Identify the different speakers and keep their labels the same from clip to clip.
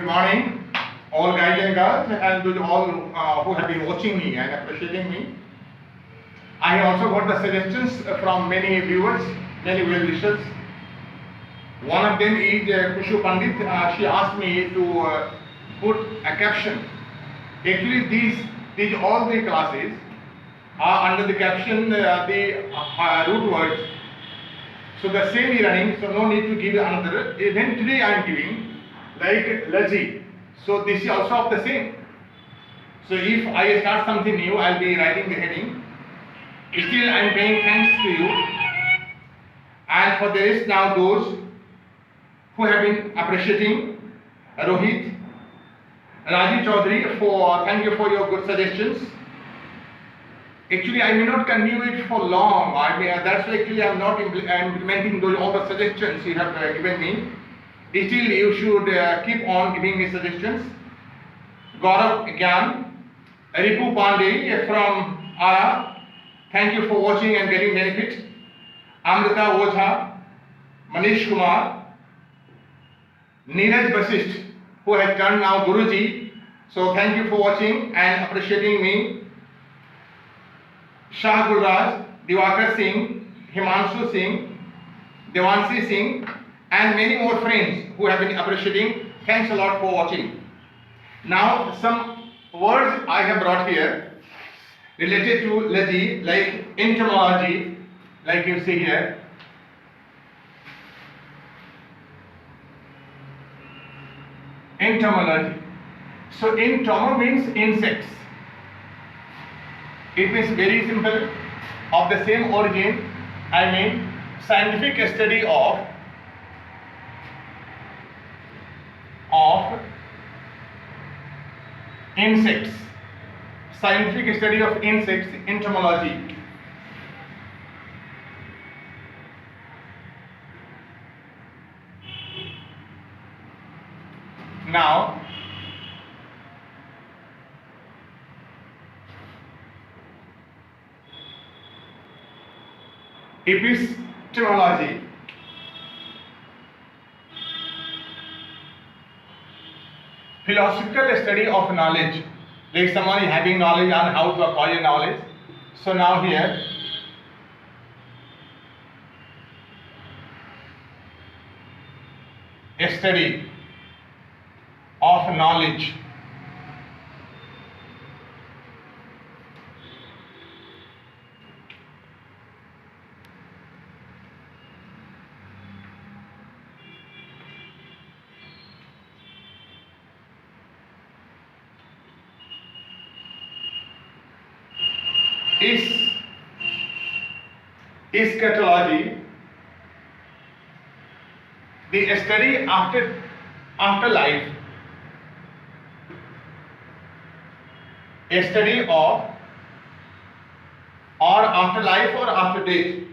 Speaker 1: Good morning, all guys and girls, and to all who have been watching me and appreciating me. I have also got the suggestions from many viewers, many well wishers. One of them is Kushu Pandit. She asked me to put a caption. Actually, these all the classes are under the caption the root words. So the same is running. So no need to give another. Then today I am giving like lazy. So this is also of the same. So if I start something new, I'll be writing the heading. Still, I am paying thanks to you. And for the rest now, those who have been appreciating Rohit, Raji Chaudhary, thank you for your good suggestions. Actually, I may not continue it for long. That's why actually I'm not implementing all the suggestions you have given me. Still, you should keep on giving me suggestions. Gaurav Gyan, Ripu Pandey from Ara, thank you for watching and getting benefit. Amrita Ojha, Manish Kumar, Neeraj Basist, who has turned now Guruji. So thank you for watching and appreciating me. Shah Gulraj, Diwakar Singh, Himanshu Singh, Devansi Singh, and many more friends who have been appreciating. Thanks a lot for watching. Now some words I have brought here related to Laji, like entomology, like you see here. Entomology. So entomo means insects. It means very simple, of the same origin. I mean scientific study of insects. Scientific study of insects, entomology. Now, epistemology. Philosophical study of knowledge. Like someone is having knowledge on how to acquire knowledge. So now here, a study of knowledge. Eschatology, the study after life, a study of or after life or after death.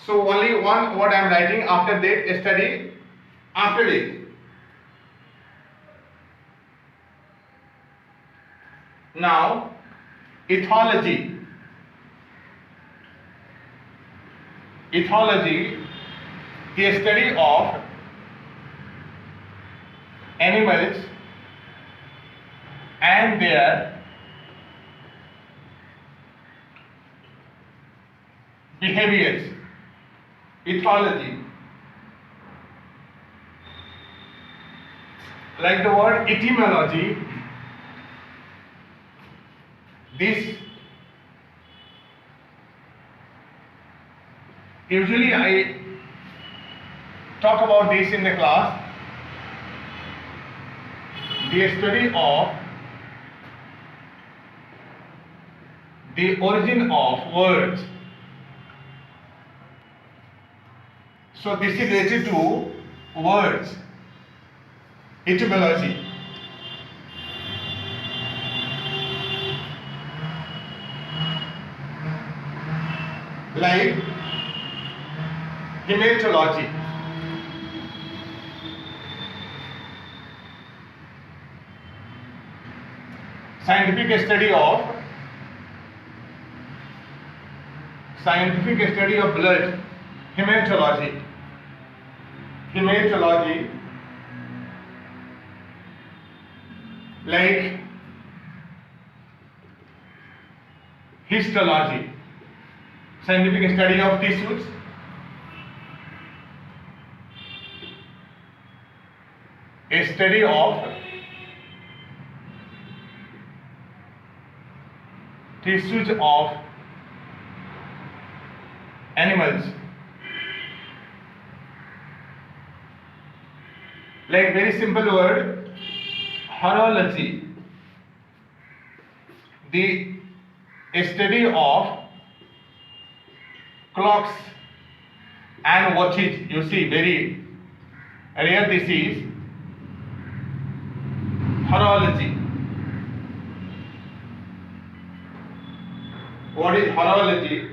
Speaker 1: So only one what I am writing after death, a study after death. Now, ethology. Ethology, the study of animals and their behaviors. Ethology. Like the word etymology, this usually I talk about this in the class, the study of the origin of words. So this is related to words, etymology. Like hematology. Scientific study of blood, hematology. Hematology like histology, scientific study of tissues. A study of tissues of animals. Like very simple word, horology, the study of clocks and watches. You see, very rare disease, horology. What is horology?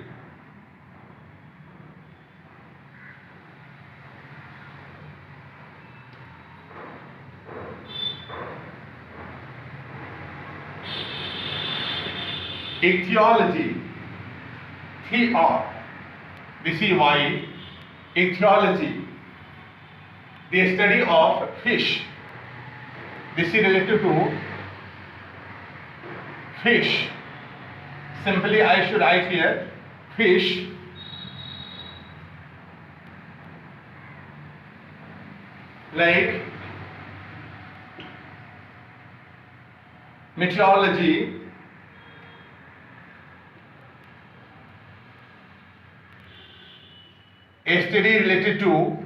Speaker 1: Ichthyology, TR, ichthyology, the study of fish. This is related to fish. Simply I should write here fish. Like meteorology, a study related to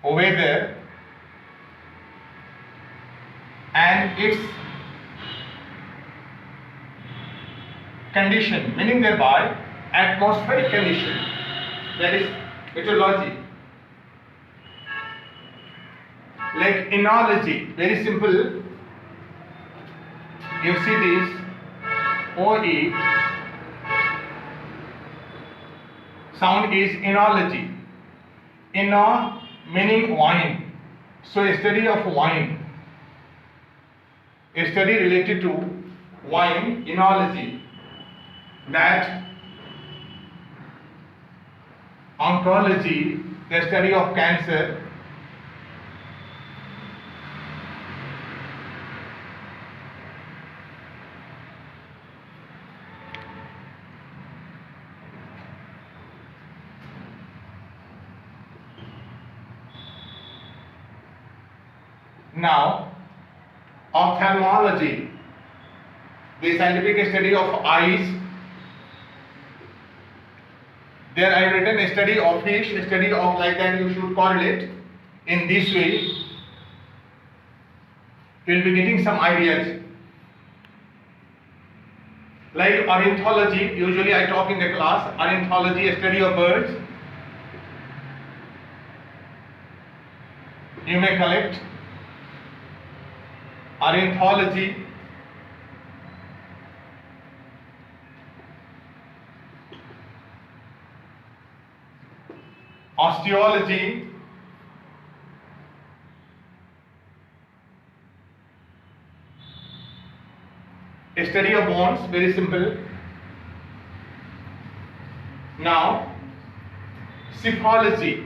Speaker 1: weather and its condition, meaning thereby atmospheric condition, that is meteorology. Like enology, very simple, you see this OE sound is enology. Eno meaning wine, so a study of wine, a study related to wine, enology. That oncology, the study of cancer. Now, ophthalmology, the scientific study of eyes. There I have written a study of fish, a study of like that. You should correlate in this way. You will be getting some ideas. Like ornithology, usually I talk in the class. Ornithology, a study of birds. You may collect. Ornithology, osteology, a study of bones, very simple. Now, physiology,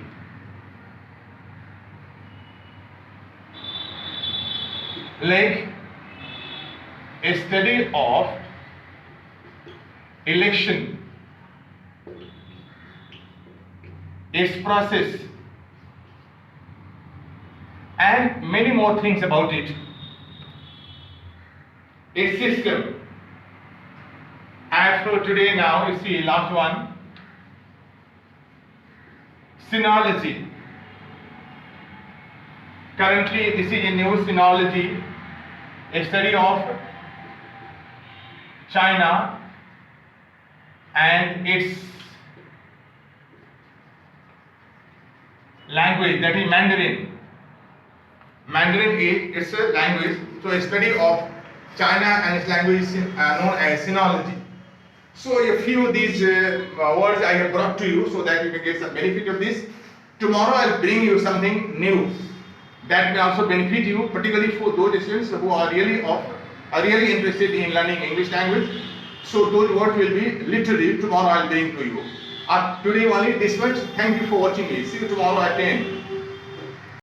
Speaker 1: like a study of election, its process, and many more things about it. A system. As for today now, you see last one, sinology. Currently this is a new sinology, a study of China and its language, that is Mandarin. Mandarin is its a language, so a study of China and its language is known as sinology. So a few of these words I have brought to you so that you can get some benefit of this. Tomorrow I will bring you something new that may also benefit you, particularly for those students who are really interested in learning English language. So those words will be literally tomorrow I will bring to you. Today only this much. Thank you for watching me. See you tomorrow at 10.